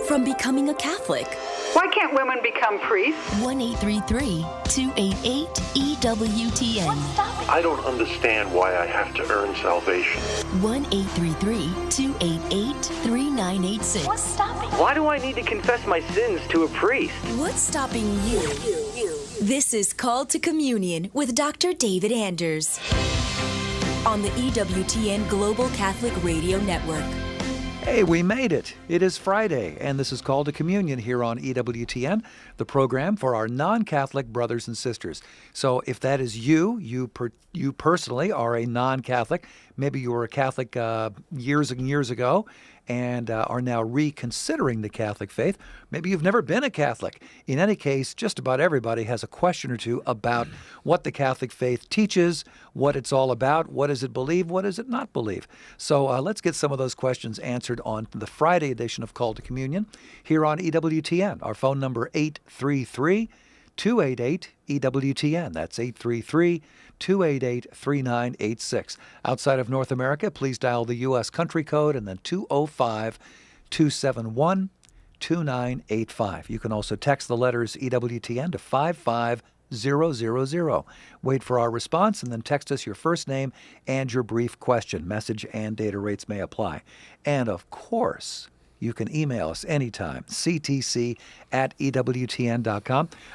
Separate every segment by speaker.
Speaker 1: from becoming a Catholic.
Speaker 2: Why can't women become priests?
Speaker 1: 1-833-288-EWTN.
Speaker 3: I don't understand why I have to earn salvation.
Speaker 1: 1-833-288-3986.
Speaker 4: What's stopping?
Speaker 5: Why do I need to confess my sins to a priest?
Speaker 1: What's stopping you? This is Called to Communion with Dr. David Anders on the EWTN Global Catholic Radio Network.
Speaker 6: Hey, we made it. It is Friday, and this is Called to Communion here on EWTN, the program for our non-Catholic brothers and sisters. So if that is you personally are a non-Catholic, maybe you were a Catholic years and years ago, and are now reconsidering the Catholic faith. Maybe you've never been a Catholic. In any case, just about everybody has a question or two about what the Catholic faith teaches, what it's all about, what does it believe, what does it not believe. So let's get some of those questions answered on the Friday edition of Call to Communion here on EWTN. Our phone number 833-288-EWTN. That's 833-288-3986. Outside of North America, please dial the U.S. country code and then 205-271-2985. You can also text the letters EWTN to 55000. Wait for our response and then text us your first name and your brief question. Message and data rates may apply. And of course, you can email us anytime, ctc@ewtn.com.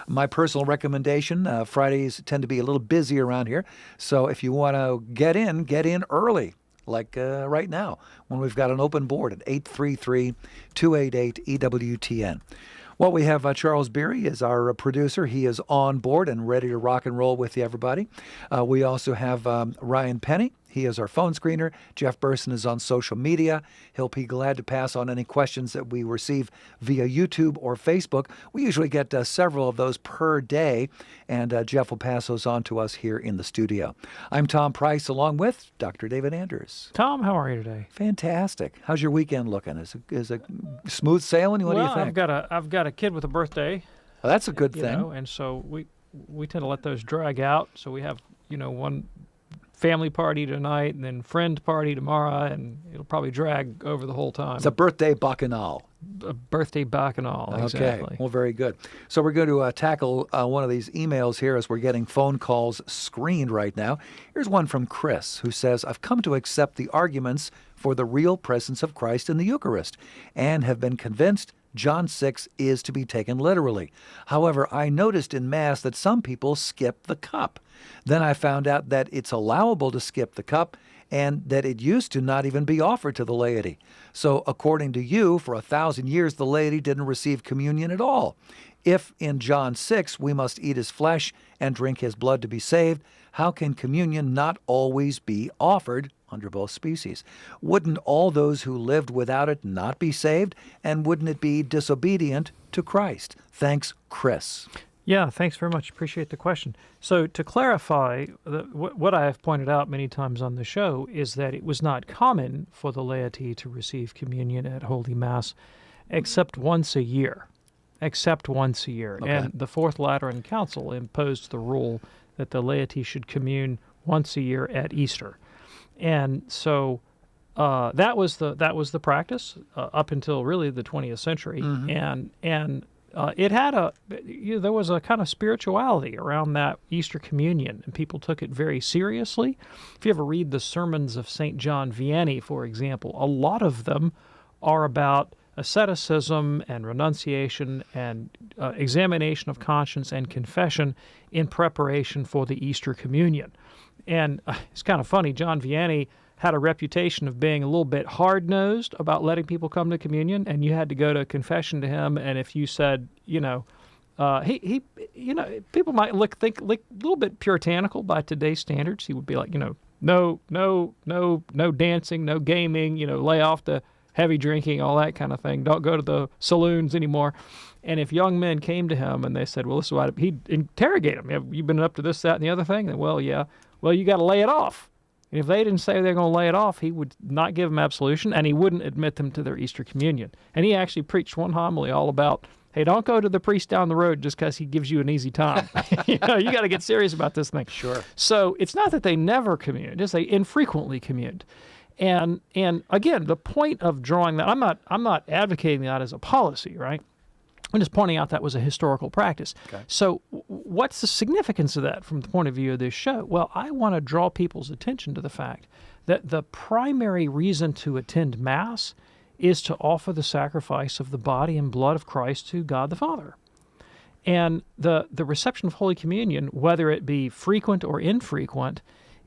Speaker 6: My personal recommendation, Fridays tend to be a little busy around here, so if you want to get in early, like right now, when we've got an open board at 833-288-EWTN. Well, we have Charles Beery is our producer. He is on board and ready to rock and roll with everybody. We also have Ryan Penny. He is our phone screener. Jeff Burson is on social media. He'll be glad to pass on any questions that we receive via YouTube or Facebook. We usually get several of those per day, and Jeff will pass those on to us here in the studio. I'm Tom Price, along with Dr. David Anders.
Speaker 7: Tom, how are you today?
Speaker 6: Fantastic. How's your weekend looking? Is it smooth sailing? What do you think?
Speaker 7: I've got a kid with a birthday.
Speaker 6: Well, that's a good thing.
Speaker 7: And so we tend to let those drag out. So we have one family party tonight and then friend party tomorrow, and it'll probably drag over the whole time.
Speaker 6: It's a birthday bacchanal.
Speaker 7: A birthday bacchanal, exactly.
Speaker 6: Okay, well, very good. So we're going to tackle one of these emails here as we're getting phone calls screened right now. Here's one from Chris, who says, I've come to accept the arguments for the real presence of Christ in the Eucharist and have been convinced John 6 is to be taken literally. However, I noticed in Mass that some people skip the cup. Then I found out that it's allowable to skip the cup and that it used to not even be offered to the laity. So according to you, for 1,000 years, the laity didn't receive communion at all. If in John 6 we must eat his flesh and drink his blood to be saved, how can communion not always be offered under both species? Wouldn't all those who lived without it not be saved? And wouldn't it be disobedient to Christ? Thanks, Chris.
Speaker 7: Yeah, thanks very much. Appreciate the question. So to clarify, what I have pointed out many times on the show is that it was not common for the laity to receive communion at Holy Mass except once a year. Okay. And the Fourth Lateran Council imposed the rule that the laity should commune once a year at Easter. And so that was the practice up until really the 20th century. Mm-hmm. And it had there was a kind of spirituality around that Easter communion, and people took it very seriously. If you ever read the sermons of St. John Vianney, for example, a lot of them are about asceticism and renunciation and examination of conscience and confession in preparation for the Easter communion. And it's kind of funny, John Vianney had a reputation of being a little bit hard-nosed about letting people come to communion, and you had to go to confession to him, and if you said, people might think a little bit puritanical by today's standards. He would be like, no dancing, no gaming, lay off the heavy drinking, all that kind of thing. Don't go to the saloons anymore. And if young men came to him and they said, well, this is what he'd interrogate them. Have you been up to this, that, and the other thing? And, well, yeah. Well, you got to lay it off. And if they didn't say they're going to lay it off, he would not give them absolution, and he wouldn't admit them to their Easter communion. And he actually preached one homily all about, hey, don't go to the priest down the road just because he gives you an easy time. You got to get serious about this thing.
Speaker 6: Sure.
Speaker 7: So it's not that they never communed, it's they infrequently communed. And again, the point of drawing that, I'm not advocating that as a policy, right? I'm just pointing out that was a historical practice. Okay. So what's the significance of that from the point of view of this show? Well, I want to draw people's attention to the fact that the primary reason to attend Mass is to offer the sacrifice of the body and blood of Christ to God the Father. And the reception of Holy Communion, whether it be frequent or infrequent,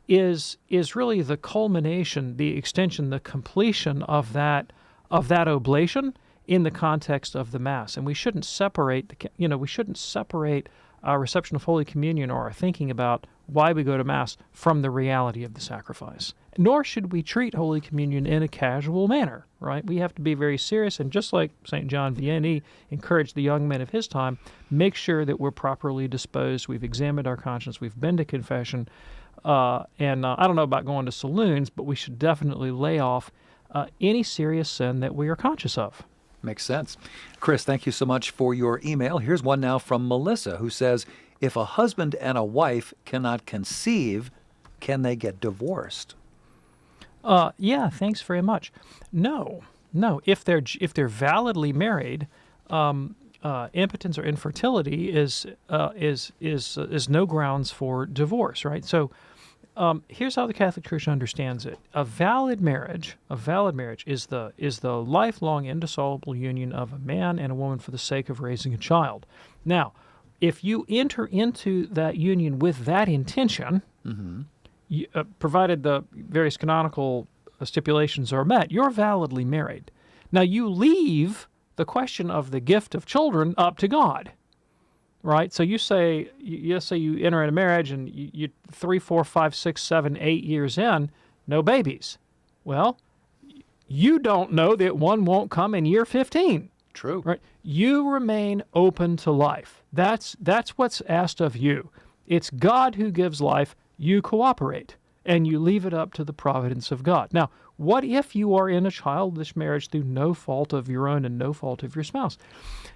Speaker 7: is really the culmination, the extension, the completion of that oblation in the context of the Mass. And we shouldn't separate our reception of Holy Communion or our thinking about why we go to Mass from the reality of the sacrifice. Nor should we treat Holy Communion in a casual manner, right? We have to be very serious, and just like St. John Vianney encouraged the young men of his time, make sure that we're properly disposed, we've examined our conscience, we've been to confession, and I don't know about going to saloons, but we should definitely lay off any serious sin that we are conscious of.
Speaker 6: Makes sense. Chris, thank you so much for your email. Here's one now from Melissa, who says, if a husband and a wife cannot conceive, can they get divorced?
Speaker 7: Yeah, thanks very much. No. If they're validly married, impotence or infertility is no grounds for divorce, right? So here's how the Catholic Church understands it: a valid marriage is the lifelong indissoluble union of a man and a woman for the sake of raising a child. Now, if you enter into that union with that intention, provided the various canonical stipulations are met, you're validly married. Now, you leave the question of the gift of children up to God, right? So you say you enter in a marriage and you 3, 4, 5, 6, 7, 8 years in, no babies. Well, you don't know that one won't come in year 15.
Speaker 6: True.
Speaker 7: Right? You remain open to life. That's what's asked of you. It's God who gives life. You cooperate, and you leave it up to the providence of God. Now, what if you are in a childless marriage through no fault of your own and no fault of your spouse?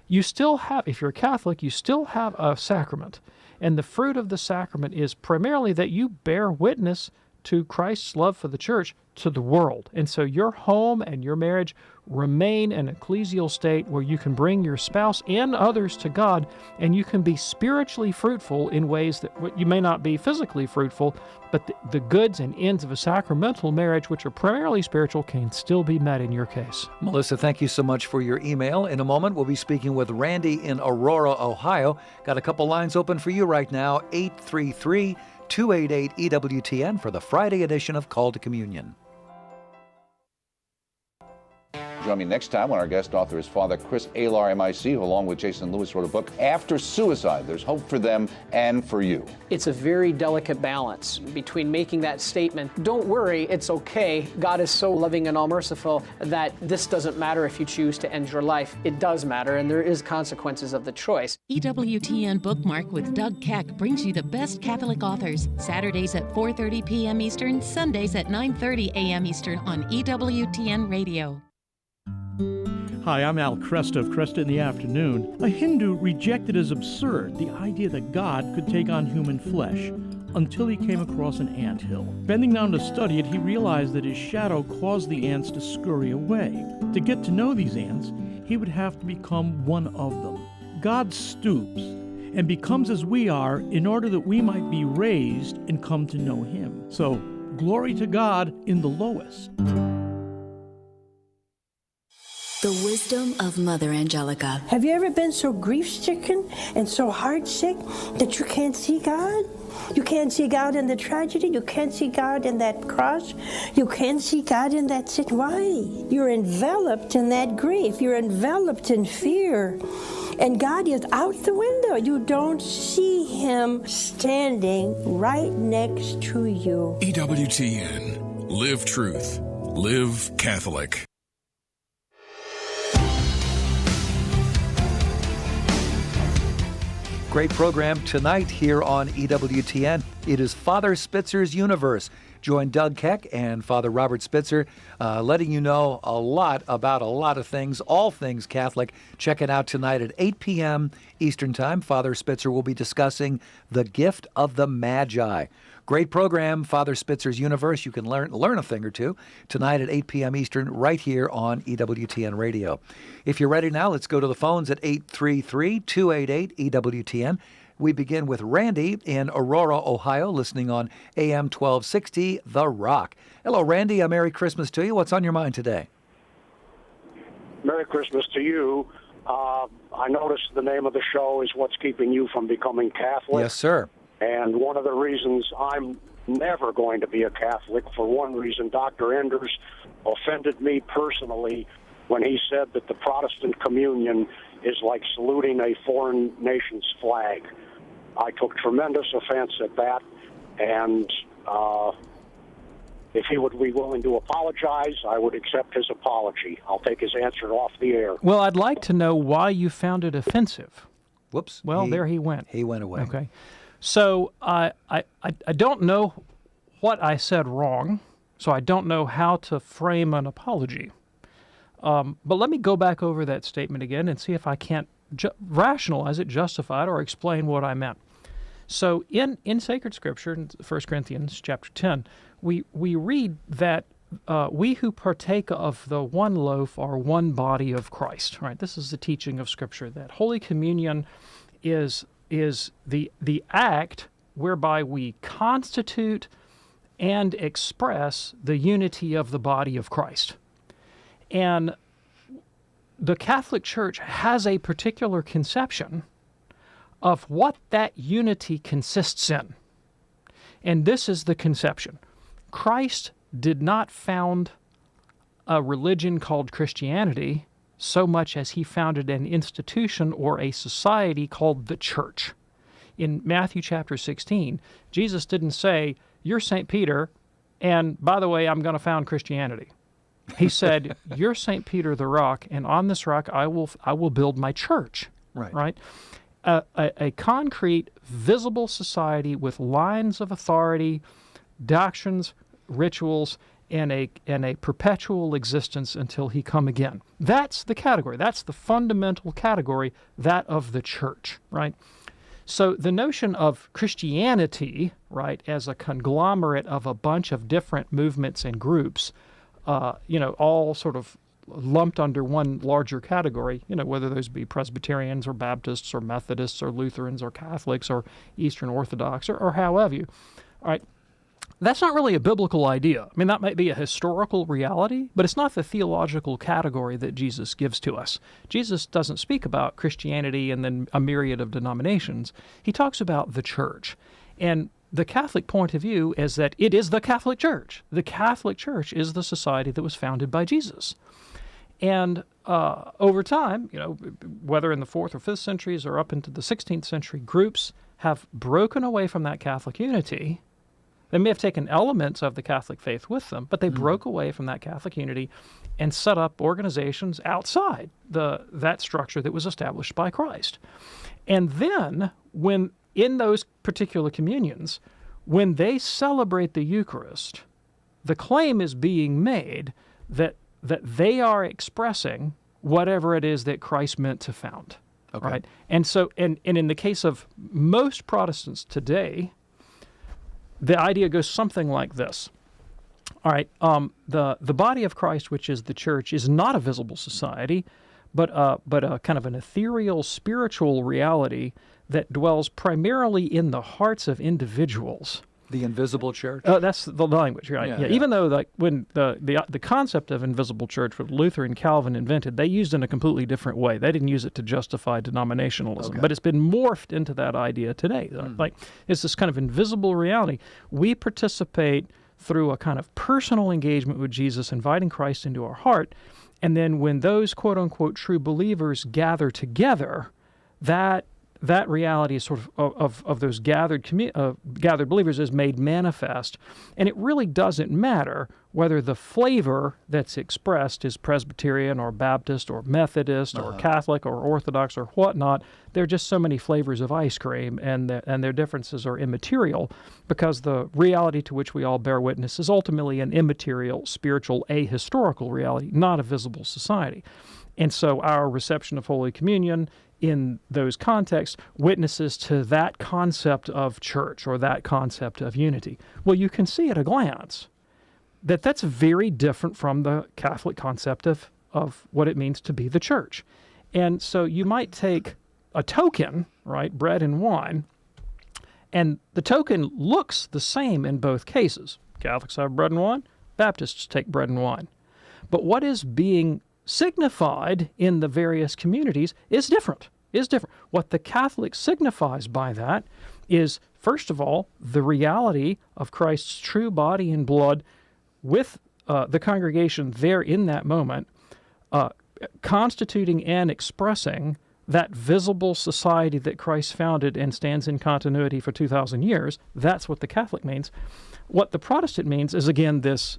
Speaker 7: You still have, if you're a Catholic, you still have a sacrament, and the fruit of the sacrament is primarily that you bear witness to Christ's love for the church to the world. And so your home and your marriage remain an ecclesial state where you can bring your spouse and others to God, and you can be spiritually fruitful in ways that you may not be physically fruitful, but the goods and ends of a sacramental marriage, which are primarily spiritual, can still be met in your case.
Speaker 6: Melissa, thank you so much for your email. In a moment, we'll be speaking with Randy in Aurora, Ohio. Got a couple lines open for you right now, 833-288-EWTN for the Friday edition of Call to Communion.
Speaker 4: Join me next time when our guest author is Father Chris Alar, MIC, who along with Jason Lewis wrote a book, After Suicide. There's hope for them and for you.
Speaker 8: It's a very delicate balance between making that statement, don't worry, it's okay, God is so loving and all-merciful that this doesn't matter if you choose to end your life. It does matter, and there is consequences of the choice.
Speaker 9: EWTN Bookmark with Doug Keck brings you the best Catholic authors, Saturdays at 4:30 p.m. Eastern, Sundays at 9:30 a.m. Eastern on EWTN Radio.
Speaker 10: Hi, I'm Al Cresta of Cresta in the Afternoon. A Hindu rejected as absurd the idea that God could take on human flesh until he came across an anthill. Bending down to study it, he realized that his shadow caused the ants to scurry away. To get to know these ants, he would have to become one of them. God stoops and becomes as we are in order that we might be raised and come to know him. So, glory to God in the lowest.
Speaker 1: The wisdom of Mother Angelica.
Speaker 11: Have you ever been so grief-stricken and so heart-sick that you can't see God? You can't see God in the tragedy. You can't see God in that cross. You can't see God in that sin. Why? You're enveloped in that grief. You're enveloped in fear. And God is out the window. You don't see him standing right next to you.
Speaker 12: EWTN. Live truth. Live Catholic.
Speaker 6: Great program tonight here on EWTN. It is Father Spitzer's Universe. Join Doug Keck and Father Robert Spitzer, letting you know a lot about a lot of things, all things Catholic. Check it out tonight at 8 p.m. Eastern Time. Father Spitzer will be discussing the gift of the Magi. Great program, Father Spitzer's Universe. You can learn a thing or two tonight at 8 p.m. Eastern right here on EWTN Radio. If you're ready now, let's go to the phones at 833-288-EWTN. We begin with Randy in Aurora, Ohio, listening on AM 1260, The Rock. Hello, Randy. A Merry Christmas to you. What's on your mind today?
Speaker 13: Merry Christmas to you. I noticed the name of the show is What's Keeping You from Becoming Catholic?
Speaker 6: Yes, sir.
Speaker 13: And one of the reasons I'm never going to be a Catholic, for one reason, Dr. Enders offended me personally when he said that the Protestant Communion is like saluting a foreign nation's flag. I took tremendous offense at that, and if he would be willing to apologize, I would accept his apology. I'll take his answer off the air.
Speaker 7: Well, I'd like to know why you found it offensive.
Speaker 6: Whoops.
Speaker 7: Well, there he went.
Speaker 6: He went away.
Speaker 7: Okay. So I don't know what I said wrong, so I don't know how to frame an apology. But let me go back over that statement again and see if I can't rationalize it, justify it, or explain what I meant. So in sacred scripture, in 1 Corinthians chapter 10, we read that we who partake of the one loaf are one body of Christ. Right? This is the teaching of Scripture, that Holy Communion is the act whereby we constitute and express the unity of the body of Christ. And the Catholic Church has a particular conception of what that unity consists in. And this is the conception. Christ did not found a religion called Christianity so much as he founded an institution or a society called the Church. In Matthew chapter 16, Jesus didn't say, "You're St. Peter, and by the way, I'm going to found Christianity." He said, "You're St. Peter the rock, and on this rock I will build my church." Right? A concrete, visible society with lines of authority, doctrines, rituals, and a perpetual existence until he come again. That's the category. That's the fundamental category, that of the church, right? So the notion of Christianity, right, as a conglomerate of a bunch of different movements and groups, all sort of lumped under one larger category, whether those be Presbyterians or Baptists or Methodists or Lutherans or Catholics or Eastern Orthodox or however you, all right, that's not really a biblical idea. I mean, that might be a historical reality, but it's not the theological category that Jesus gives to us. Jesus doesn't speak about Christianity and then a myriad of denominations. He talks about the church. And the Catholic point of view is that it is the Catholic Church. The Catholic Church is the society that was founded by Jesus. And over time, whether in the 4th or 5th centuries or up into the 16th century, groups have broken away from that Catholic unity. They may have taken elements of the Catholic faith with them, but they broke away from that Catholic unity and set up organizations outside that structure that was established by Christ. And then, when in those particular communions, when they celebrate the Eucharist, the claim is being made that they are expressing whatever it is that Christ meant to found. Okay. Right? And so, and in the case of most Protestants today, the idea goes something like this. All right, the body of Christ, which is the church, is not a visible society, but a kind of an ethereal spiritual reality that dwells primarily in the hearts of individuals.
Speaker 6: The invisible church?
Speaker 7: That's the language, right? Yeah. Even though when the concept of invisible church, what Luther and Calvin invented, they used it in a completely different way. They didn't use it to justify denominationalism, but it's been morphed into that idea today. Like, it's this kind of invisible reality. We participate through a kind of personal engagement with Jesus, inviting Christ into our heart, and then when those quote-unquote true believers gather together, that reality is sort of those gathered believers is made manifest. And it really doesn't matter whether the flavor that's expressed is Presbyterian or Baptist or Methodist or Catholic or Orthodox or whatnot. There are just so many flavors of ice cream, and their differences are immaterial, because the reality to which we all bear witness is ultimately an immaterial, spiritual, ahistorical reality, not a visible society. And so our reception of Holy Communion in those contexts, witnesses to that concept of church or that concept of unity. Well, you can see at a glance that that's very different from the Catholic concept of what it means to be the church. And so you might take a token, right, bread and wine, and the token looks the same in both cases. Catholics have bread and wine, Baptists take bread and wine. But what is being signified in the various communities is different. What the Catholic signifies by that is, first of all, the reality of Christ's true body and blood with the congregation there in that moment, constituting and expressing that visible society that Christ founded and stands in continuity for 2,000 years. That's what the Catholic means. What the Protestant means is, again, this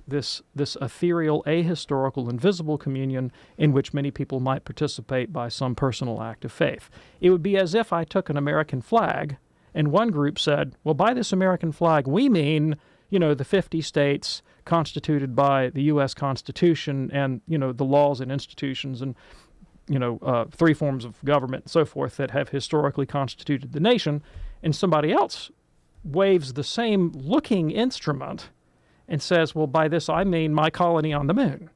Speaker 7: ethereal, ahistorical, invisible communion in which many people might participate by some personal act of faith. It would be as if I took an American flag and one group said, well, by this American flag, we mean, the 50 states constituted by the U.S. Constitution and, the laws and institutions and, 3 forms of government and so forth that have historically constituted the nation, and somebody else waves the same looking instrument and says, well, by this I mean my colony on the moon,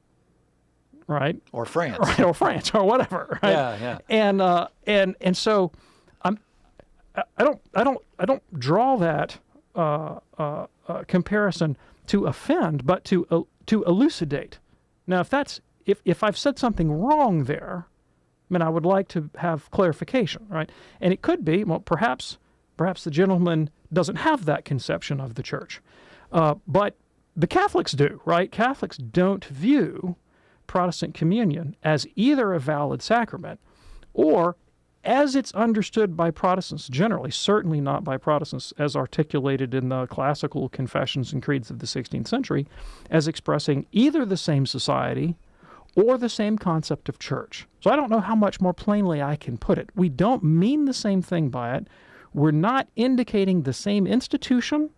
Speaker 7: right?
Speaker 6: Or France.
Speaker 7: Right, or France, or whatever, right?
Speaker 6: Yeah.
Speaker 7: And so I don't draw that comparison to offend, but to elucidate. Now, if I've said something wrong there, I would like to have clarification, right? And it could be, well, perhaps the gentleman doesn't have that conception of the church. But the Catholics do, right? Catholics don't view Protestant communion as either a valid sacrament or, as it's understood by Protestants generally, certainly not by Protestants as articulated in the classical confessions and creeds of the 16th century, as expressing either the same society or the same concept of church. So I don't know how much more plainly I can put it. We don't mean the same thing by it. We're not indicating the same institution,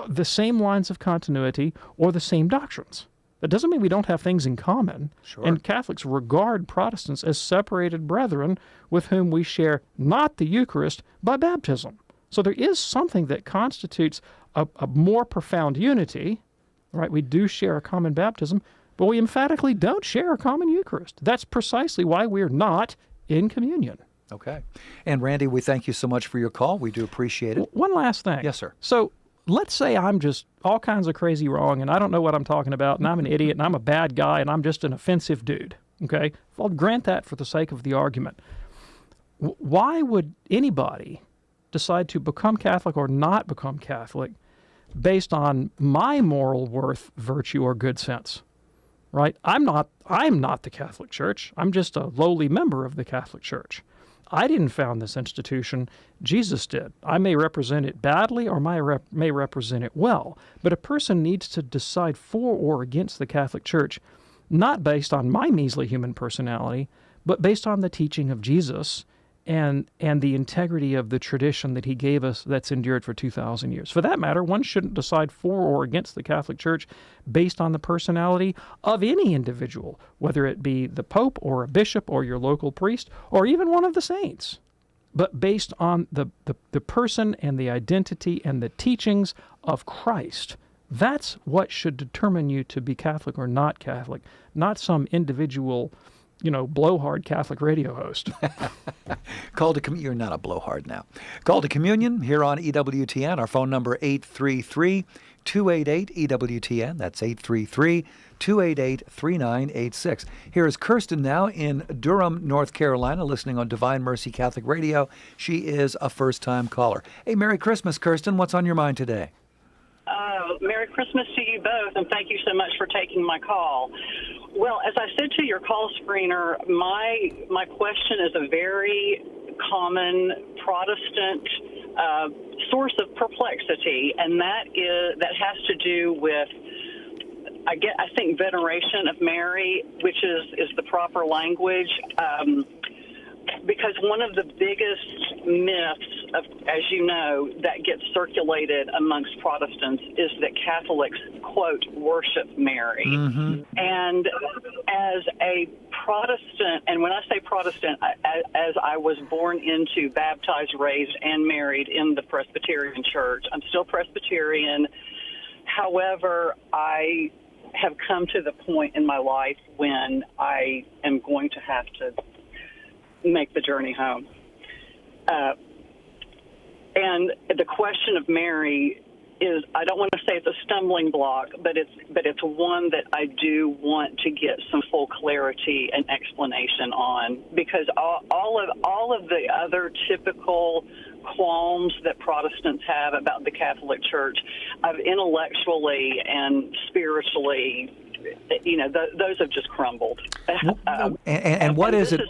Speaker 7: the same lines of continuity, or the same doctrines. That doesn't mean we don't have things in common.
Speaker 6: Sure.
Speaker 7: And Catholics regard Protestants as separated brethren with whom we share not the Eucharist, but baptism. So there is something that constitutes a more profound unity, right? We do share a common baptism, but we emphatically don't share a common Eucharist. That's precisely why we're not in communion.
Speaker 6: Okay. And Randy, we thank you so much for your call. We do appreciate it.
Speaker 7: One last thing.
Speaker 6: Yes, sir.
Speaker 7: So let's say I'm just all kinds of crazy wrong and I don't know what I'm talking about and I'm an idiot and I'm a bad guy and I'm just an offensive dude. Okay? I'll grant that for the sake of the argument. Why would anybody decide to become Catholic or not become Catholic based on my moral worth, virtue, or good sense? Right? I'm not the Catholic Church. I'm just a lowly member of the Catholic Church. I didn't found this institution. Jesus did. I may represent it badly or may represent it well, but a person needs to decide for or against the Catholic Church, not based on my measly human personality, but based on the teaching of Jesus and the integrity of the tradition that he gave us that's endured for 2,000 years. For that matter, one shouldn't decide for or against the Catholic Church based on the personality of any individual, whether it be the Pope or a bishop or your local priest or even one of the saints, but based on the person and the identity and the teachings of Christ. That's what should determine you to be Catholic or not Catholic, not some individual blowhard Catholic radio host.
Speaker 6: Call to Communion. You're not a blowhard now. Call to Communion here on EWTN. Our phone number 833-288-EWTN. That's 833-288-3986. Here is Kirsten now in Durham, North Carolina, listening on Divine Mercy Catholic Radio. She is a first-time caller. Hey, Merry Christmas, Kirsten. What's on your mind today?
Speaker 14: Merry Christmas to you both, and thank you so much for taking my call. Well, as I said to your call screener, my question is a very common Protestant source of perplexity, and that has to do with, I think, Veneration of Mary, which is the proper language, because one of the biggest myths as you know, that gets circulated amongst Protestants is that Catholics, quote, worship Mary.
Speaker 6: Mm-hmm.
Speaker 14: And as a Protestant, and when I say Protestant, as I was born into, baptized, raised, and married in the Presbyterian Church, I'm still Presbyterian. However, I have come to the point in my life when I am going to have to make the journey home. And the question of Mary is, I don't want to say it's a stumbling block, but it's one that I do want to get some full clarity and explanation on, because all of the other typical qualms that Protestants have about the Catholic Church, I've intellectually and spiritually, those have just crumbled.
Speaker 6: And what is it,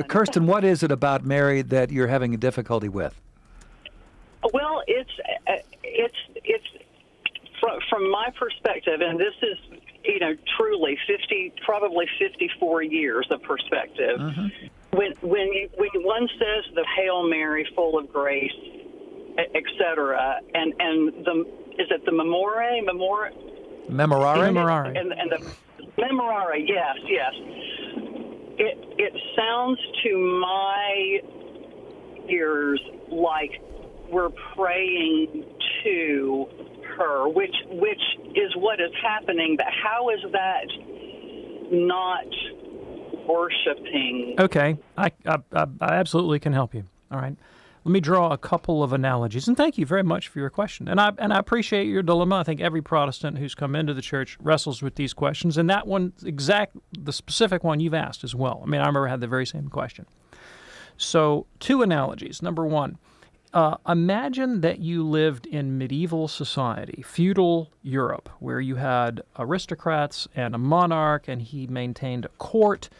Speaker 6: Kirsten, what is it about Mary that you're having a difficulty with?
Speaker 14: Well, it's from my perspective, and this is, truly probably 54 years of perspective.
Speaker 6: Mm-hmm.
Speaker 14: When one says the Hail Mary, full of grace, etc., and is it the Memorare?
Speaker 6: Memorare.
Speaker 14: And the Memorare, yes. It sounds to my ears like we're praying to her, which is what is happening. But how is that not worshiping?
Speaker 7: Okay, I absolutely can help you. All right. Let me draw a couple of analogies, and thank you very much for your question. And I appreciate your dilemma. I think every Protestant who's come into the church wrestles with these questions, and that one, the specific one you've asked as well. I mean, I remember I had the very same question. So, two analogies. Number one, imagine that you lived in medieval society, feudal Europe, where you had aristocrats and a monarch, and he maintained a court.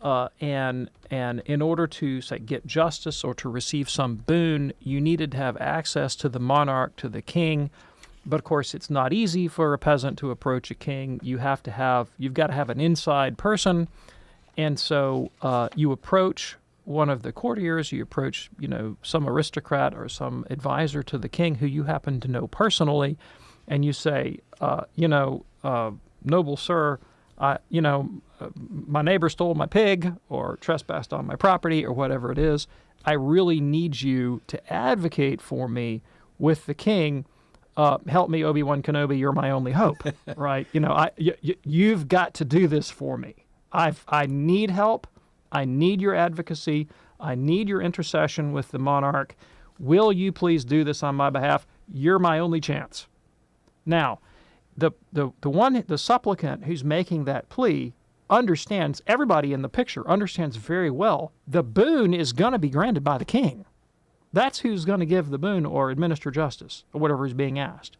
Speaker 7: And in order to, say, get justice or to receive some boon, you needed to have access to the monarch, to the king. But, of course, it's not easy for a peasant to approach a king. You've got to have an inside person. And so you approach one of the courtiers, you approach, some aristocrat or some advisor to the king who you happen to know personally, and you say, noble sir, my neighbor stole my pig or trespassed on my property or whatever it is. I really need you to advocate for me with the king. Help me, Obi-Wan Kenobi, you're my only hope, right? You've got to do this for me. I need help. I need your advocacy. I need your intercession with the monarch. Will you please do this on my behalf? You're my only chance. Now, the supplicant who's making that plea understands, everybody in the picture understands very well, the boon is going to be granted by the king. That's who's going to give the boon or administer justice or whatever is being asked.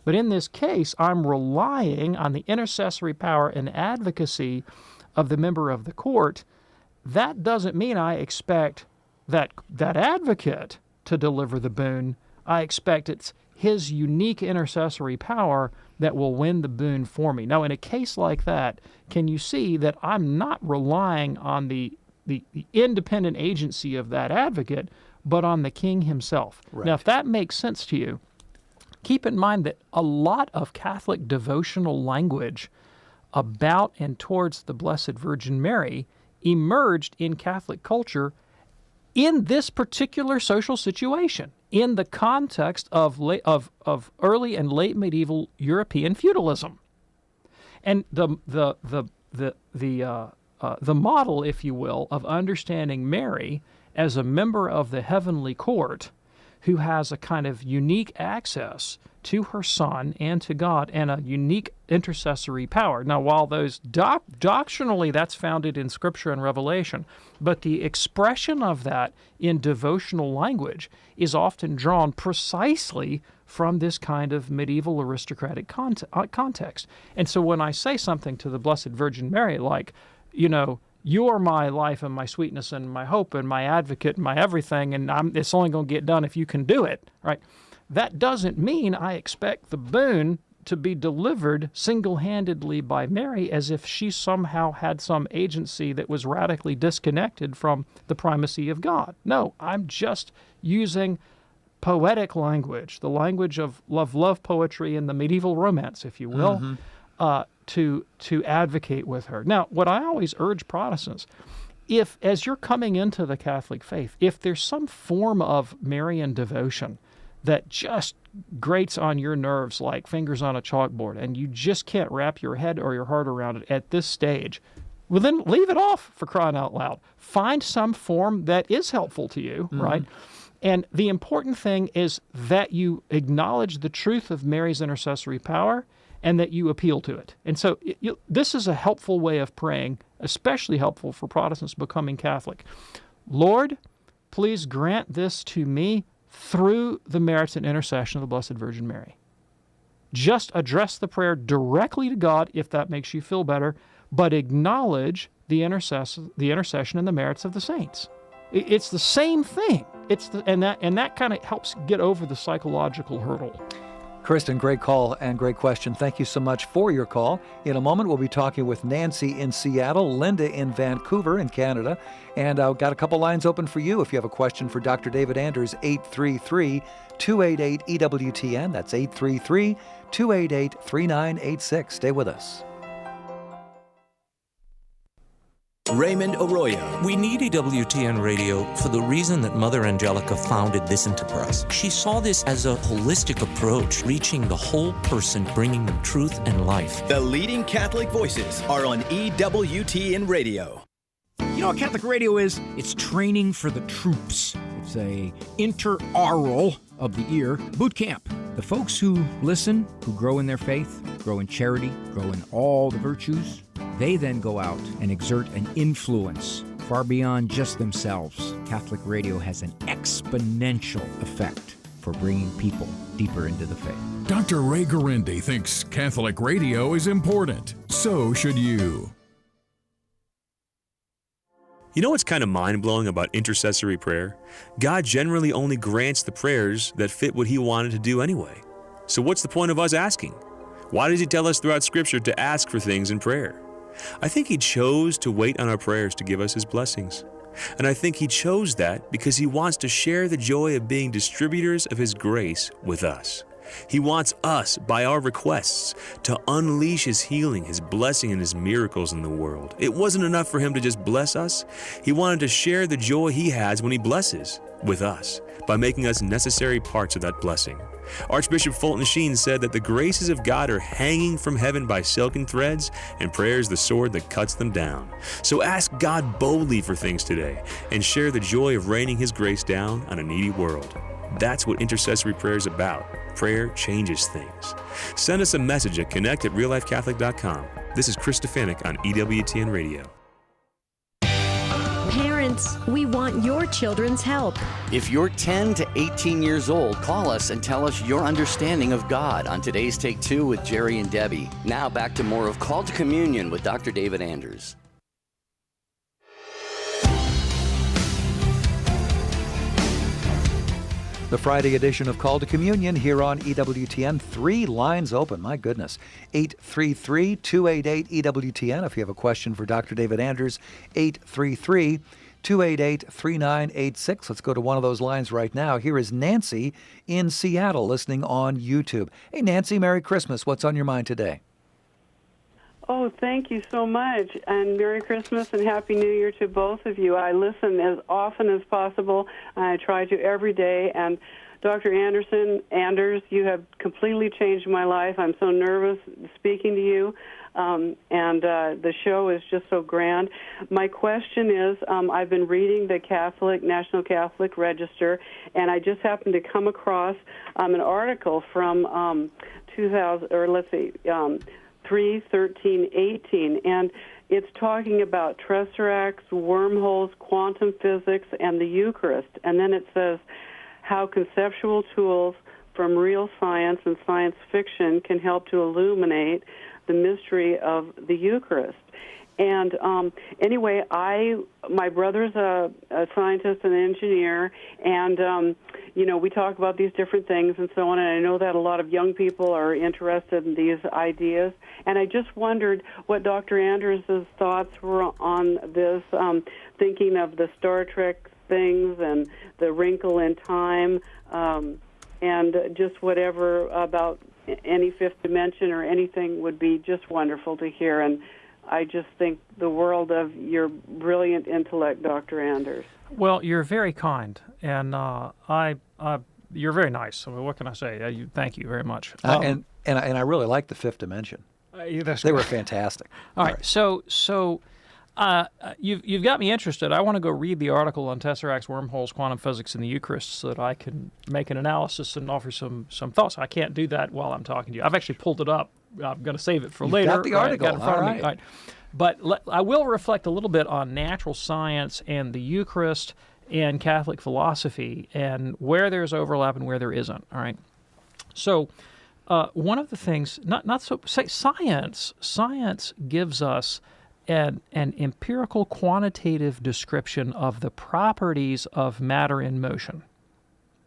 Speaker 7: But in this case, I'm relying on the intercessory power and advocacy of the member of the court. That doesn't mean I expect that advocate to deliver the boon. I expect it's his unique intercessory power that will win the boon for me. Now, in a case like that, can you see that I'm not relying on the independent agency of that advocate, but on the king himself? Right. Now, if that makes sense to you, keep in mind that a lot of Catholic devotional language about and towards the Blessed Virgin Mary emerged in Catholic culture in this particular social situation, in the context of early and late medieval European feudalism. And the model, if you will, of understanding Mary as a member of the heavenly court who has a kind of unique access to her Son and to God and a unique intercessory power. Now, while those doctrinally that's founded in Scripture and Revelation, but the expression of that in devotional language is often drawn precisely from this kind of medieval aristocratic context. And so when I say something to the Blessed Virgin Mary like, you are my life and my sweetness and my hope and my advocate and my everything, and it's only going to get done if you can do it, right? That doesn't mean I expect the boon to be delivered single-handedly by Mary as if she somehow had some agency that was radically disconnected from the primacy of God. No, I'm just using poetic language, the language of love poetry and the medieval romance, if you will, to advocate with her. Now, what I always urge Protestants, if, as you're coming into the Catholic faith, if there's some form of Marian devotion that just grates on your nerves like fingers on a chalkboard, and you just can't wrap your head or your heart around it at this stage, well, then leave it off, for crying out loud. Find some form that is helpful to you, right? And the important thing is that you acknowledge the truth of Mary's intercessory power and that you appeal to it. And so this is a helpful way of praying, especially helpful for Protestants becoming Catholic. Lord, please grant this to me through the merits and intercession of the Blessed Virgin Mary. Just address the prayer directly to God if that makes you feel better, but acknowledge the intercession and the merits of the saints. It's the same thing. And that kind of helps get over the psychological hurdle.
Speaker 6: Kristen, great call and great question. Thank you so much for your call. In a moment, we'll be talking with Nancy in Seattle, Linda in Vancouver in Canada, and I've got a couple lines open for you. If you have a question for Dr. David Anders, 833-288-EWTN. That's 833-288-3986. Stay with us.
Speaker 15: Raymond Arroyo.
Speaker 16: We need EWTN radio for the reason that Mother Angelica founded this enterprise. She saw this as a holistic approach, reaching the whole person, bringing them truth and life.
Speaker 15: The leading Catholic voices are on EWTN radio.
Speaker 17: You know what Catholic radio is? It's training for the troops. It's a interaural of the ear boot camp. The folks who listen, who grow in their faith, grow in charity, grow in all the virtues, they then go out and exert an influence far beyond just themselves. Catholic radio has an exponential effect for bringing people deeper into the faith.
Speaker 12: Dr. Ray Garindi thinks Catholic radio is important. So should you.
Speaker 18: You know what's kind of mind-blowing about intercessory prayer? God generally only grants the prayers that fit what He wanted to do anyway. So what's the point of us asking? Why does He tell us throughout Scripture to ask for things in prayer? I think He chose to wait on our prayers to give us His blessings. And I think He chose that because He wants to share the joy of being distributors of His grace with us. He wants us, by our requests, to unleash His healing, His blessing, and His miracles in the world. It wasn't enough for Him to just bless us. He wanted to share the joy He has when He blesses with us by making us necessary parts of that blessing. Archbishop Fulton Sheen said that the graces of God are hanging from heaven by silken threads, and prayer is the sword that cuts them down. So ask God boldly for things today and share the joy of raining His grace down on a needy world. That's what intercessory prayer is about. Prayer changes things. Send us a message at connect@reallifecatholic.com. This is Chris Stefanik on EWTN Radio.
Speaker 19: Parents, we want your children's help.
Speaker 20: If you're 10 to 18 years old, call us and tell us your understanding of God on today's Take 2 with Jerry and Debbie. Now back to more of Call to Communion with Dr. David Anders.
Speaker 6: The Friday edition of Call to Communion here on EWTN. 3 lines open, my goodness. 833-288-EWTN. If you have a question for Dr. David Anders, 833-288-3986. Let's go to one of those lines right now. Here is Nancy in Seattle listening on YouTube. Hey, Nancy, Merry Christmas. What's on your mind today?
Speaker 21: Oh, thank you so much, and Merry Christmas and Happy New Year to both of you. I listen as often as possible. I try to every day, and Dr. Anders, you have completely changed my life. I'm so nervous speaking to you, and the show is just so grand. My question is, I've been reading the National Catholic Register, and I just happened to come across an article from 3/13/18, and it's talking about tesseract, wormholes, quantum physics, and the Eucharist. And then it says how conceptual tools from real science and science fiction can help to illuminate the mystery of the Eucharist. And anyway, my brother's a scientist and an engineer, and we talk about these different things and so on. And I know that a lot of young people are interested in these ideas. And I just wondered what Dr. Anders' thoughts were on this, thinking of the Star Trek things and the wrinkle in time, and just whatever about any fifth dimension or anything would be just wonderful to hear. And I just think the world of your brilliant intellect, Dr. Anders.
Speaker 7: Well, you're very kind, and you're very nice. I mean, what can I say? Thank you very much.
Speaker 6: And I really like the fifth dimension. They were fantastic.
Speaker 7: All right. So you've got me interested. I want to go read the article on tesseracts, wormholes, quantum physics, and the Eucharist so that I can make an analysis and offer some thoughts. I can't do that while I'm talking to you. I've actually pulled it up. I'm going to save it for later.
Speaker 6: Got the article.
Speaker 7: Got it in front of me.
Speaker 6: Right.
Speaker 7: All right. But I will reflect a little bit on natural science and the Eucharist and Catholic philosophy and where there's overlap and where there isn't. All right. So one of the things, science gives us an empirical quantitative description of the properties of matter in motion.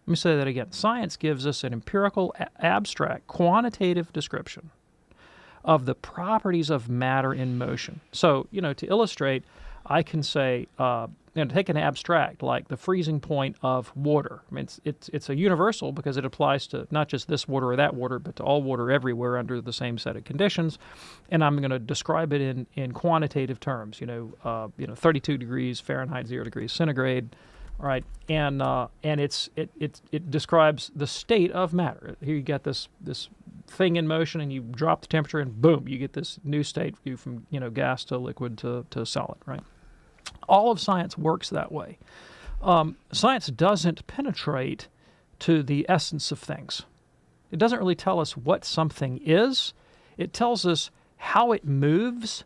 Speaker 7: Let me say that again. Science gives us an empirical, abstract, quantitative description of the properties of matter in motion. So, to illustrate, I can say, take an abstract like the freezing point of water. I mean, it's a universal because it applies to not just this water or that water, but to all water everywhere under the same set of conditions. And I'm going to describe it in quantitative terms. 32 degrees Fahrenheit, 0 degrees centigrade. All right, and it describes the state of matter. Here you got this thing in motion, and you drop the temperature, and boom, you get this new state from gas to liquid to solid. Right. All of science works that way. Science doesn't penetrate to the essence of things. It doesn't really tell us what something is. It tells us how it moves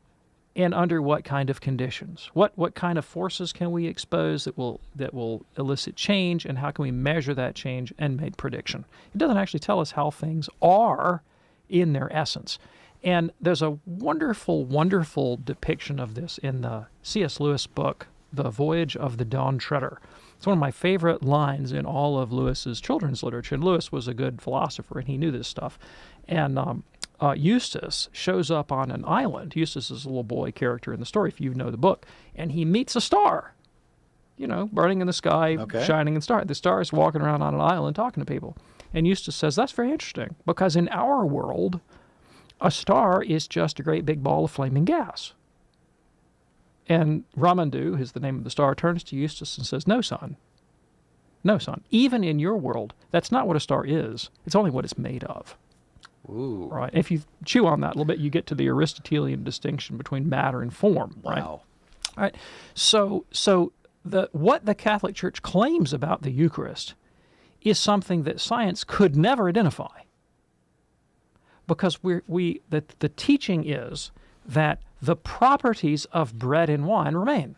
Speaker 7: and under what kind of conditions. What kind of forces can we expose that will elicit change, and how can we measure that change and make prediction? It doesn't actually tell us how things are in their essence. And there's a wonderful, wonderful depiction of this in the C.S. Lewis book, The Voyage of the Dawn Treader. It's one of my favorite lines in all of Lewis's children's literature. And Lewis was a good philosopher, and he knew this stuff. And Eustace shows up on an island. Eustace is a little boy character in the story, if you know the book. And he meets a star, burning in the sky, shining in the star. The star is walking around on an island talking to people. And Eustace says, that's very interesting, because in our world, a star is just a great big ball of flaming gas. And Ramandu, is the name of the star, turns to Eustace and says, no, son. No, son. Even in your world, that's not what a star is. It's only what it's made of.
Speaker 6: Ooh.
Speaker 7: Right. If you chew on that a little bit, you get to the Aristotelian distinction between matter and form. Right.
Speaker 6: Wow.
Speaker 7: All right. So what the Catholic Church claims about the Eucharist is something that science could never identify. Because the teaching is that the properties of bread and wine remain.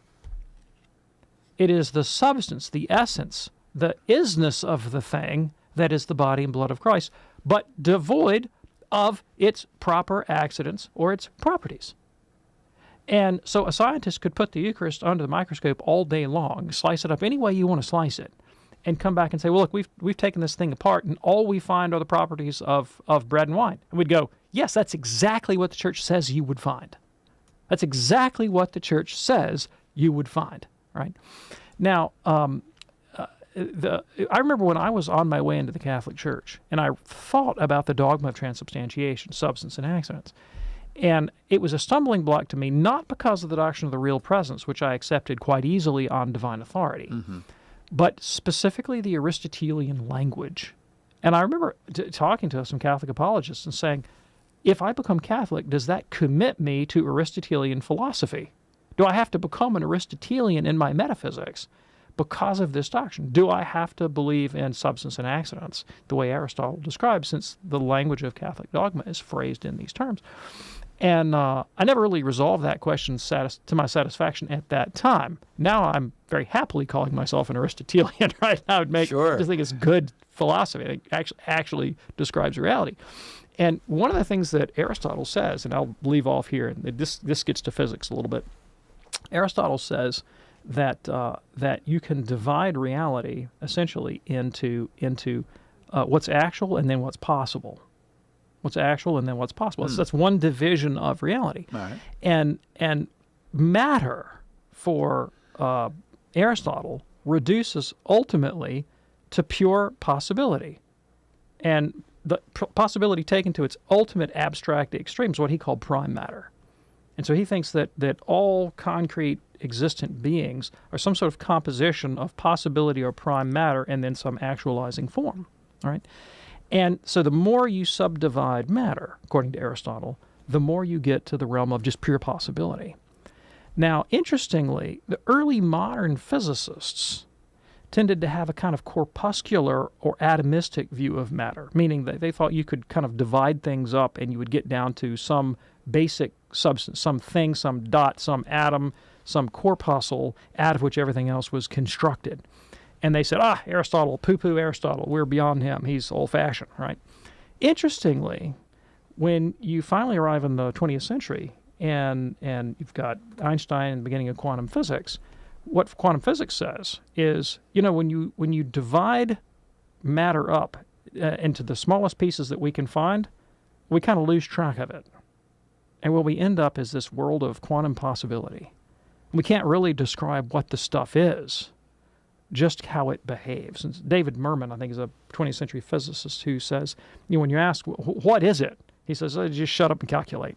Speaker 7: It is the substance, the essence, the isness of the thing that is the body and blood of Christ, but devoid of its proper accidents or its properties. And so a scientist could put the Eucharist under the microscope all day long, slice it up any way you want to slice it, and come back and say, well, look, we've taken this thing apart, and all we find are the properties of bread and wine. And we'd go, yes, that's exactly what the Church says you would find. That's exactly what the Church says you would find, right? Now, I remember when I was on my way into the Catholic Church, and I thought about the dogma of transubstantiation, substance and accidents. And it was a stumbling block to me, not because of the doctrine of the real presence, which I accepted quite easily on divine authority, but specifically the Aristotelian language. And I remember talking to some Catholic apologists and saying, if I become Catholic, does that commit me to Aristotelian philosophy? Do I have to become an Aristotelian in my metaphysics because of this doctrine? Do I have to believe in substance and accidents the way Aristotle describes, since the language of Catholic dogma is phrased in these terms? And I never really resolved that question to my satisfaction at that time. Now I'm very happily calling myself an Aristotelian, right? I would just think it's good philosophy. It actually describes reality. And one of the things that Aristotle says, and I'll leave off here, and this gets to physics a little bit. Aristotle says that that you can divide reality essentially into what's actual and then what's possible. What's actual and then what's possible. That's one division of reality.
Speaker 6: All right.
Speaker 7: And matter for Aristotle reduces ultimately to pure possibility. And the possibility taken to its ultimate abstract extreme is what he called prime matter. And so he thinks that all concrete existent beings are some sort of composition of possibility or prime matter and then some actualizing form. All right? And so the more you subdivide matter, according to Aristotle, the more you get to the realm of just pure possibility. Now, interestingly, the early modern physicists tended to have a kind of corpuscular or atomistic view of matter, meaning that they thought you could kind of divide things up and you would get down to some basic substance, some thing, some dot, some atom, some corpuscle out of which everything else was constructed. And they said, Aristotle, poo-poo Aristotle, we're beyond him. He's old-fashioned, right? Interestingly, when you finally arrive in the 20th century and you've got Einstein and the beginning of quantum physics, what quantum physics says is, when you divide matter up into the smallest pieces that we can find, we kind of lose track of it. And what we end up is this world of quantum possibility. We can't really describe what the stuff is, just how it behaves. And David Mermin, I think, is a 20th century physicist who says, when you ask, what is it? He says, just shut up and calculate.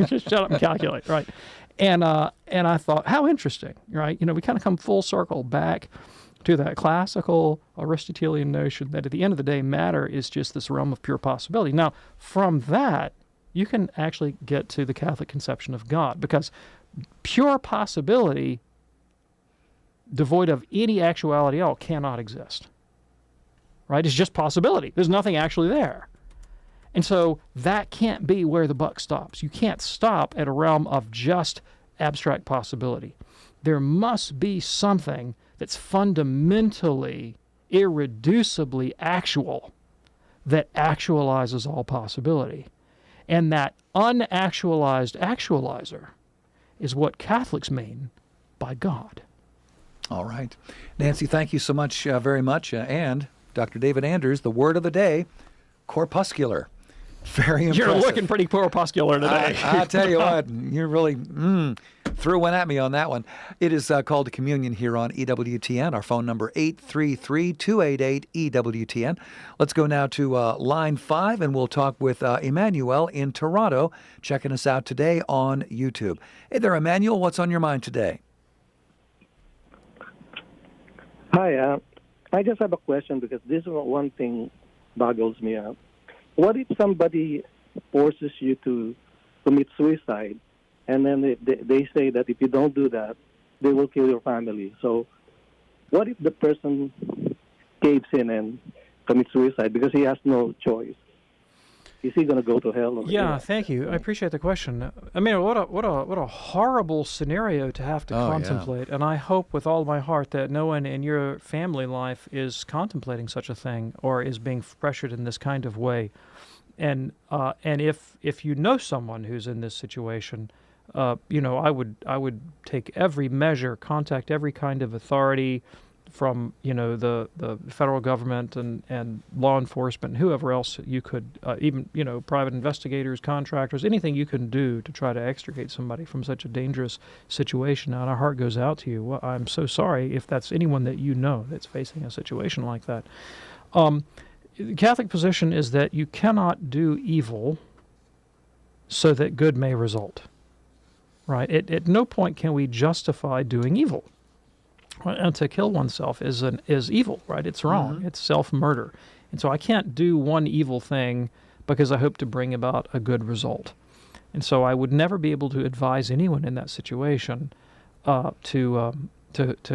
Speaker 7: Just shut up and calculate, right? And I thought, how interesting, right? We kind of come full circle back to that classical Aristotelian notion that at the end of the day, matter is just this realm of pure possibility. Now, from that, you can actually get to the Catholic conception of God, because pure possibility devoid of any actuality at all cannot exist, right? It's just possibility. There's nothing actually there. And so that can't be where the buck stops. You can't stop at a realm of just abstract possibility. There must be something that's fundamentally, irreducibly actual that actualizes all possibility. And that unactualized actualizer is what Catholics mean by God.
Speaker 6: All right. Nancy, thank you so much, very much. And Dr. David Anders, the word of the day, corpuscular. Very impressive.
Speaker 7: You're looking pretty corpuscular today.
Speaker 6: I'll tell you what, you really threw one at me on that one. It is called to communion here on EWTN. Our phone number 833-288-EWTN. Let's go now to line 5, and we'll talk with Emmanuel in Toronto, checking us out today on YouTube. Hey there, Emmanuel. What's on your mind today?
Speaker 2: Hi, I just have a question, because this one thing boggles me out. What if somebody forces you to commit suicide, and then they say that if you don't do that, they will kill your family? So what if the person caves in and commits suicide because he has no choice? Is he going to go to hell?
Speaker 7: Thank you. I appreciate the question. I mean, what a horrible scenario to have to contemplate. Yeah. And I hope with all my heart that no one in your family life is contemplating such a thing or is being pressured in this kind of way. And if you know someone who's in this situation, I would take every measure, contact every kind of authority, from the federal government and law enforcement, and whoever else you could, even private investigators, contractors, anything you can do to try to extricate somebody from such a dangerous situation. And our heart goes out to you. Well, I'm so sorry if that's anyone that you know that's facing a situation like that. The Catholic position is that you cannot do evil so that good may result. Right? At no point can we justify doing evil. And to kill oneself is evil, right? It's wrong. Mm-hmm. It's self-murder. And so I can't do one evil thing because I hope to bring about a good result. And so I would never be able to advise anyone in that situation to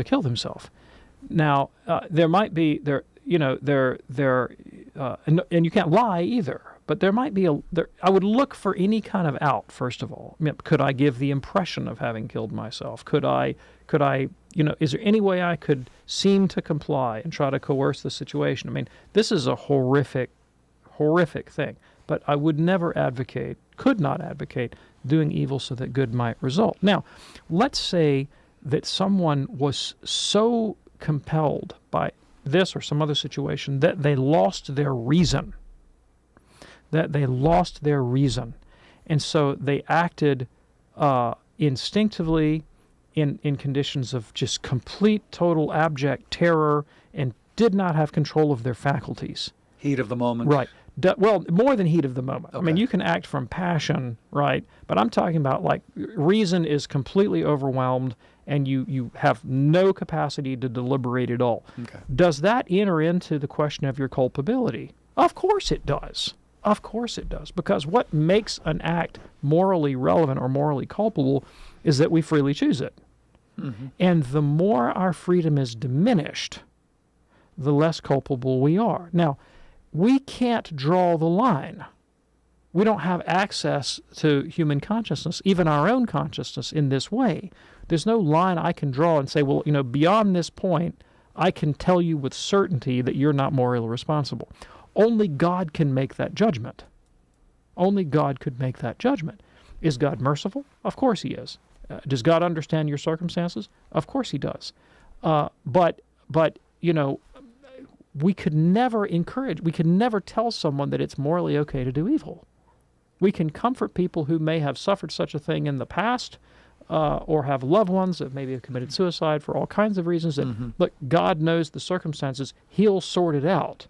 Speaker 7: kill themselves. Now, there might be and you can't lie either. But there might be I would look for any kind of out, first of all. I mean, could I give the impression of having killed myself? Could I, is there any way I could seem to comply and try to coerce the situation? I mean, this is a horrific thing. but I would never could not advocate doing evil so that good might result. Now, let's say that someone was so compelled by this or some other situation that they lost their reason. And so they acted instinctively in conditions of just complete, total, abject terror and did not have control of their faculties.
Speaker 6: Heat of the moment.
Speaker 7: Right. Well, more than heat of the moment.
Speaker 6: Okay.
Speaker 7: I mean, you can act from passion, right? But I'm talking about like reason is completely overwhelmed and you have no capacity to deliberate at all.
Speaker 6: Okay.
Speaker 7: Does that enter into the question of your culpability? Of course it does. Of course it does. Because what makes an act morally relevant or morally culpable is that we freely choose it. Mm-hmm. And the more our freedom is diminished, the less culpable we are. Now, we can't draw the line. We don't have access to human consciousness, even our own consciousness, in this way. There's no line I can draw and say, well, beyond this point, I can tell you with certainty that you're not morally responsible. Only God can make that judgment. Only God could make that judgment. Is God merciful? Of course he is. Does God understand your circumstances? Of course he does. But we could never tell someone that it's morally okay to do evil. We can comfort people who may have suffered such a thing in the past or have loved ones that maybe have committed suicide for all kinds of reasons. That, look, God knows the circumstances. He'll sort it out.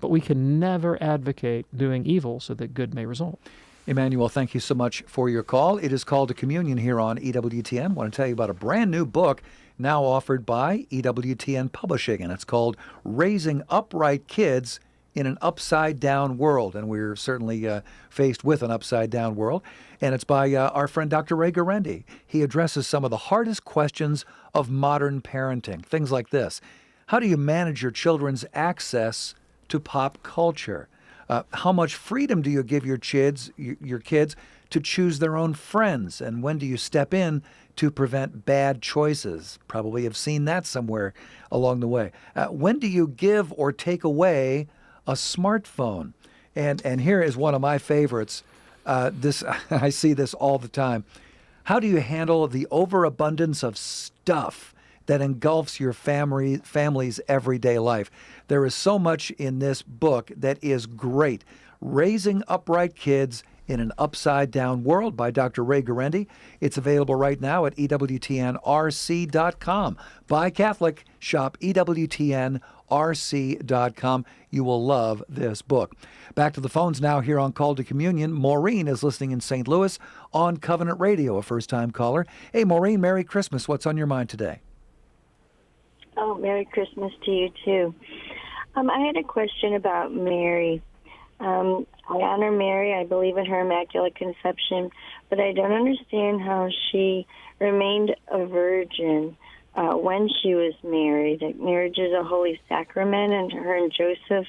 Speaker 7: But we can never advocate doing evil so that good may result.
Speaker 6: Emmanuel, thank you so much for your call. It is Called to Communion here on EWTN. I want to tell you about a brand new book now offered by EWTN Publishing, and it's called Raising Upright Kids in an Upside-Down World. And we're certainly faced with an upside-down world. And it's by our friend Dr. Ray Guarendi. He addresses some of the hardest questions of modern parenting. Things like this. How do you manage your children's access to pop culture? How much freedom do you give your kids to choose their own friends? And when do you step in to prevent bad choices? Probably have seen that somewhere along the way. When do you give or take away a smartphone? And here is one of my favorites. I see this all the time. How do you handle the overabundance of stuff that engulfs your family's everyday life? There is so much in this book that is great. Raising Upright Kids in an Upside-Down World by Dr. Ray Guarendi. It's available right now at EWTNRC.com. Buy Catholic, shop EWTNRC.com. You will love this book. Back to the phones now here on Call to Communion. Maureen is listening in St. Louis on Covenant Radio, a first-time caller. Hey, Maureen, Merry Christmas. What's on your mind today?
Speaker 3: Oh, Merry Christmas to you, too. I had a question about Mary. I honor Mary. I believe in her Immaculate Conception, but I don't understand how she remained a virgin when she was married. Like, marriage is a holy sacrament, and her and Joseph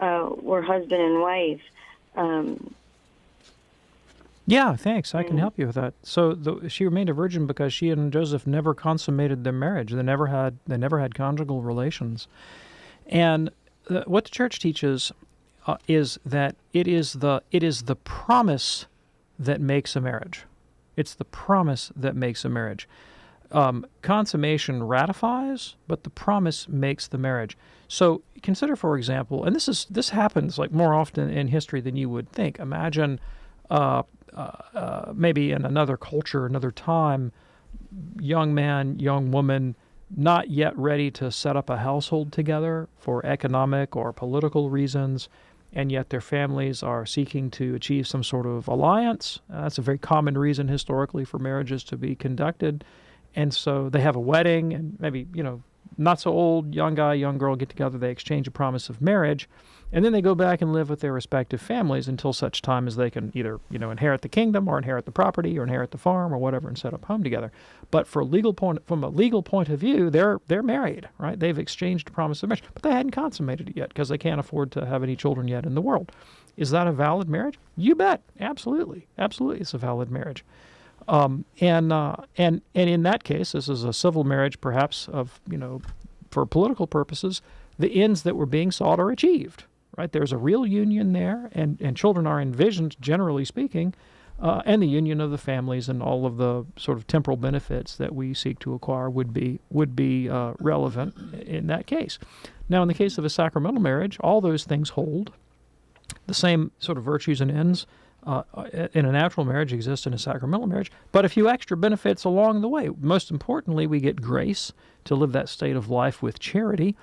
Speaker 3: were husband and wife.
Speaker 7: Yeah, thanks. I can help you with that. So she remained a virgin because she and Joseph never consummated their marriage. They never had conjugal relations. And what the Church teaches is that it is the promise that makes a marriage. It's the promise that makes a marriage. Consummation ratifies, but the promise makes the marriage. So consider, for example, and this happens like more often in history than you would think. Imagine maybe in another culture, another time, young man, young woman, not yet ready to set up a household together for economic or political reasons, and yet their families are seeking to achieve some sort of alliance. That's a very common reason historically for marriages to be conducted. And so they have a wedding, and maybe, not so old, young guy, young girl get together, they exchange a promise of marriage, and then they go back and live with their respective families until such time as they can either, inherit the kingdom or inherit the property or inherit the farm or whatever and set up home together. But from a legal point of view, they're married, right? They've exchanged a promise of marriage, but they hadn't consummated it yet because they can't afford to have any children yet in the world. Is that a valid marriage? You bet. Absolutely. Absolutely, it's a valid marriage. And in that case, this is a civil marriage, perhaps for political purposes, the ends that were being sought are achieved, right? There's a real union there, and children are envisioned, generally speaking, and the union of the families and all of the sort of temporal benefits that we seek to acquire would be relevant in that case. Now, in the case of a sacramental marriage, all those things hold. The same sort of virtues and ends in a natural marriage exist in a sacramental marriage, but a few extra benefits along the way. Most importantly, we get grace to live that state of life with charity,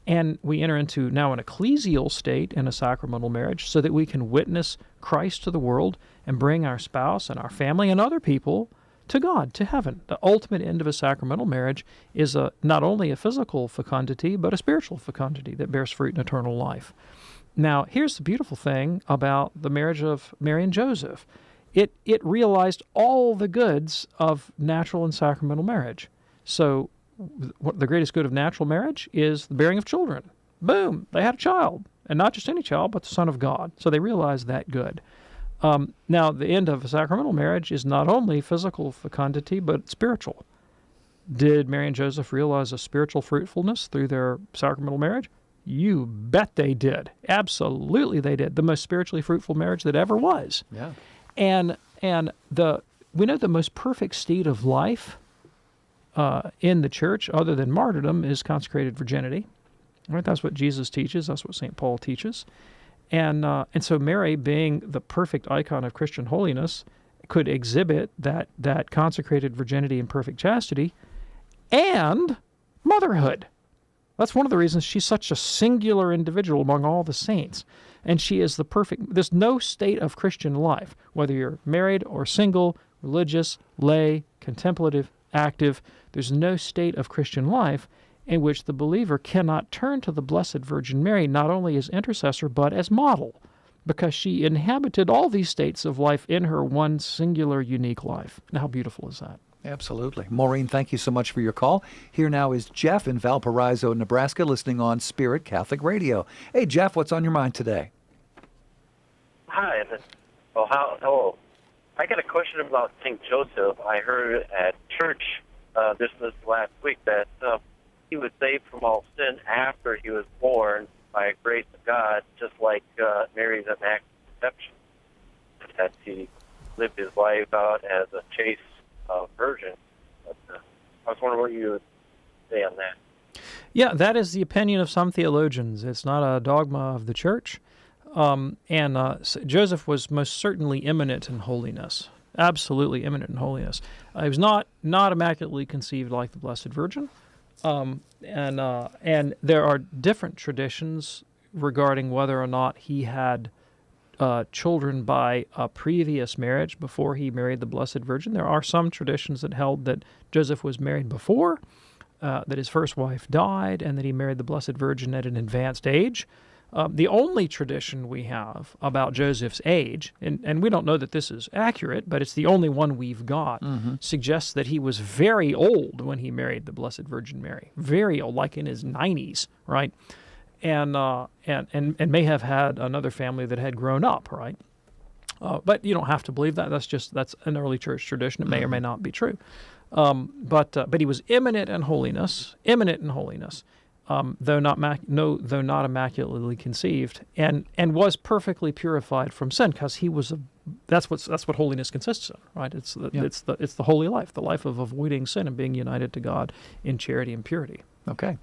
Speaker 7: and we enter into now an ecclesial state in a sacramental marriage so that we can witness Christ to the world and bring our spouse and our family and other people to God, to heaven. The ultimate end of a sacramental marriage is not only a physical fecundity, but a spiritual fecundity that bears fruit in eternal life. Now, here's the beautiful thing about the marriage of Mary and Joseph. It realized all the goods of natural and sacramental marriage. So the greatest good of natural marriage is the bearing of children. Boom, they had a child, and not just any child, but the Son of God. So they realized that good. Now, the end of a sacramental marriage is not only physical fecundity, but spiritual. Did Mary and Joseph realize a spiritual fruitfulness through their sacramental marriage? You bet they did. Absolutely they did. The most spiritually fruitful marriage that ever was.
Speaker 6: Yeah.
Speaker 7: And we know the most perfect state of life in the church, other than martyrdom, is consecrated virginity. Right? That's what Jesus teaches. That's what St. Paul teaches. And so Mary, being the perfect icon of Christian holiness, could exhibit that consecrated virginity and perfect chastity and motherhood. That's one of the reasons she's such a singular individual among all the saints. And she is the perfect. There's no state of Christian life, whether you're married or single, religious, lay, contemplative, active, there's no state of Christian life in which the believer cannot turn to the Blessed Virgin Mary not only as intercessor but as model, because she inhabited all these states of life in her one singular, unique life. Now, how beautiful is that?
Speaker 6: Absolutely. Maureen, thank you so much for your call. Here now is Jeff in Valparaiso, Nebraska, listening on Spirit Catholic Radio. Hey, Jeff, what's on your mind today?
Speaker 5: Hi. Hello. I got a question about St. Joseph. I heard at church this last week that he was saved from all sin after he was born by grace of God, just like Mary's immaculate conception, that he lived his life out as a chaste virgin. But, I was wondering what you would say on that.
Speaker 7: Yeah, that is the opinion of some theologians. It's not a dogma of the church. Joseph was most certainly eminent in holiness, absolutely eminent in holiness. He was not immaculately conceived like the Blessed Virgin, and there are different traditions regarding whether or not he had children by a previous marriage before he married the Blessed Virgin. There are some traditions that held that Joseph was married before, that his first wife died, and that he married the Blessed Virgin at an advanced age. The only tradition we have about Joseph's age, and we don't know that this is accurate, but it's the only one we've got, suggests that he was very old when he married the Blessed Virgin Mary. Very old, like in his 90s, right? And may have had another family that had grown up, right? But you don't have to believe that. That's an early church tradition. It may or may not be true. But he was eminent in holiness, though not immaculately conceived, and was perfectly purified from sin, because he was that's what holiness consists of, right? It's the holy life, the life of avoiding sin and being united to God in charity and purity.
Speaker 6: Okay.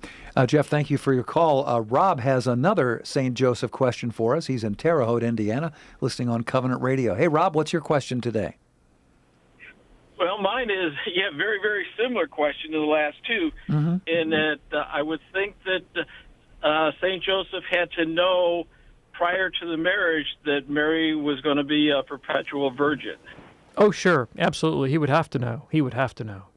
Speaker 6: Jeff, thank you for your call. Rob has another St. Joseph question for us. He's in Terre Haute, Indiana, listening on Covenant Radio. Hey, Rob, what's your question today?
Speaker 22: Well, mine is, very, very similar question to the last two, in that I would think that St. Joseph had to know prior to the marriage that Mary was going to be a perpetual virgin.
Speaker 7: Oh, sure. Absolutely. He would have to know.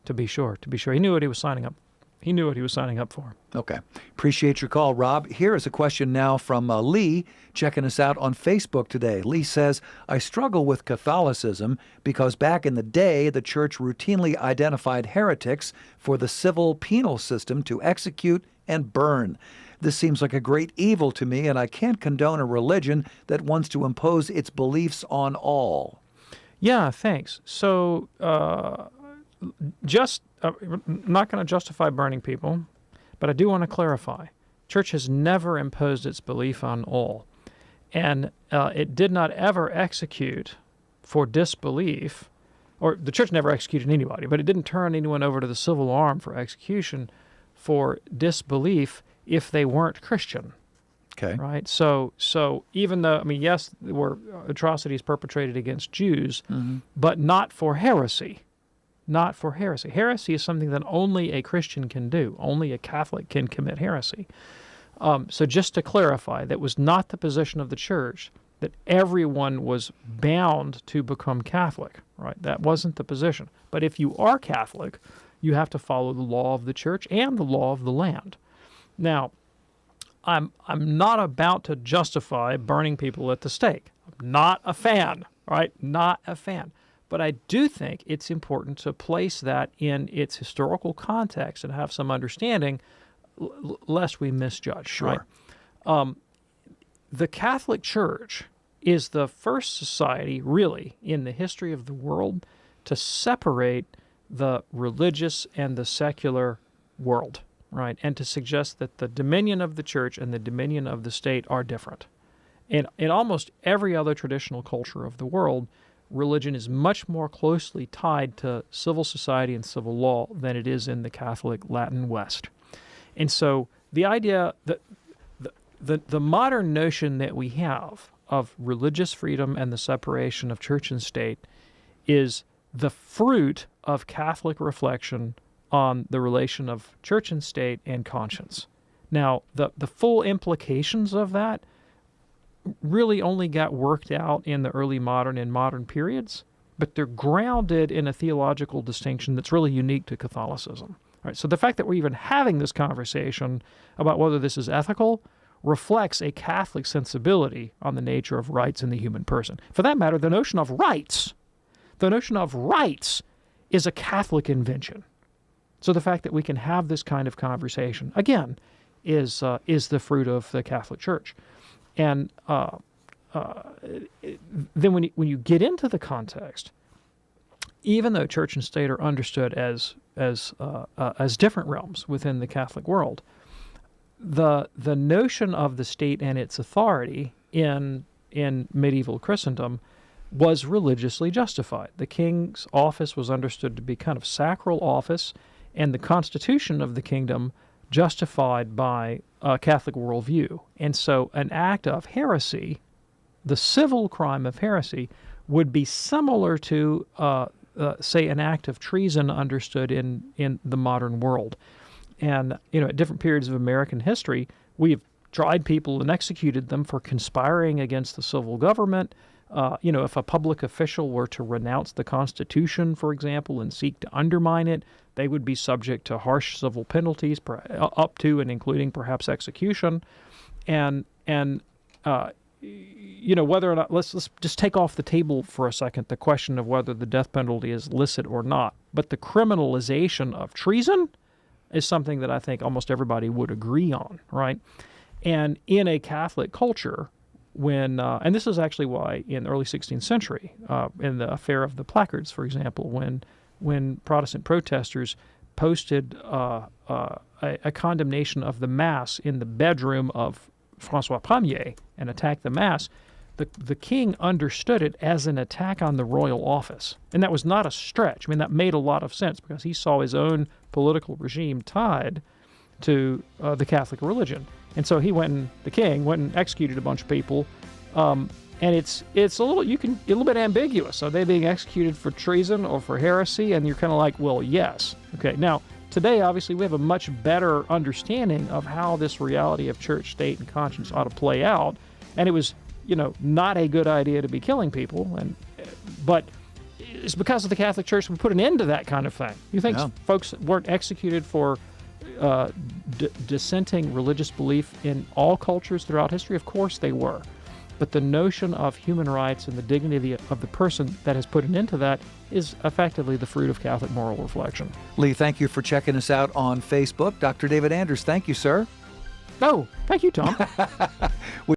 Speaker 7: To be sure. He knew what he was signing up for.
Speaker 6: Okay. Appreciate your call, Rob. Here is a question now from Lee, checking us out on Facebook today. Lee says, I struggle with Catholicism because back in the day, the church routinely identified heretics for the civil penal system to execute and burn. This seems like a great evil to me, and I can't condone a religion that wants to impose its beliefs on all.
Speaker 7: Yeah, thanks. So, not going to justify burning people, but I do want to clarify. Church has never imposed its belief on all. And it did not ever execute for disbelief, or the church never executed anybody, but it didn't turn anyone over to the civil arm for execution for disbelief if they weren't Christian.
Speaker 6: Okay.
Speaker 7: Right? So even though, yes, there were atrocities perpetrated against Jews, but not for heresy. Not for heresy. Heresy is something that only a Christian can do. Only a Catholic can commit heresy. So just to clarify, that was not the position of the church that everyone was bound to become Catholic, right? That wasn't the position. But if you are Catholic, you have to follow the law of the church and the law of the land. Now, I'm not about to justify burning people at the stake. I'm not a fan, right? Not a fan. But I do think it's important to place that in its historical context and have some understanding, lest we misjudge.
Speaker 6: Sure.
Speaker 7: Right? The Catholic Church is the first society, really, in the history of the world to separate the religious and the secular world, right? And to suggest that the dominion of the church and the dominion of the state are different. In almost every other traditional culture of the world, religion is much more closely tied to civil society and civil law than it is in the Catholic Latin West. And so the idea that the modern notion that we have of religious freedom and the separation of church and state is the fruit of Catholic reflection on the relation of church and state and conscience. Now, the full implications of that really only got worked out in the early modern and modern periods, but they're grounded in a theological distinction that's really unique to Catholicism. Right? So the fact that we're even having this conversation about whether this is ethical reflects a Catholic sensibility on the nature of rights in the human person. For that matter, the notion of rights is a Catholic invention. So the fact that we can have this kind of conversation, again, is the fruit of the Catholic Church. And then when you get into the context, even though church and state are understood as different realms within the Catholic world, the notion of the state and its authority in medieval Christendom was religiously justified. The king's office was understood to be kind of sacral office, and the constitution of the kingdom justified by a Catholic worldview. And so an act of heresy, the civil crime of heresy, would be similar to, say, an act of treason understood in the modern world. And, at different periods of American history, we've tried people and executed them for conspiring against the civil government. If a public official were to renounce the Constitution, for example, and seek to undermine it, they would be subject to harsh civil penalties, up to and including perhaps execution. And whether or not, let's just take off the table for a second the question of whether the death penalty is licit or not. But the criminalization of treason is something that I think almost everybody would agree on, right? And in a Catholic culture, when and this is actually why in the early 16th century, in the affair of the placards, for example, when Protestant protesters posted a condemnation of the Mass in the bedroom of Francois Ier and attacked the Mass, the king understood it as an attack on the royal office. And that was not a stretch. That made a lot of sense because he saw his own political regime tied to the Catholic religion. And so the king went and executed a bunch of people. And it's a little bit ambiguous. Are they being executed for treason or for heresy? And you're kind of like, well, yes. Okay, now, today, obviously, we have a much better understanding of how this reality of church, state, and conscience ought to play out. And it was, not a good idea to be killing people. But it's because of the Catholic Church we put an end to that kind of thing. You think folks weren't executed for dissenting religious belief in all cultures throughout history? Of course they were. But the notion of human rights and the dignity of the person that has put an end to that is effectively the fruit of Catholic moral reflection.
Speaker 6: Lee, thank you for checking us out on Facebook. Dr. David Anders, thank you, sir.
Speaker 7: Oh, thank you, Tom.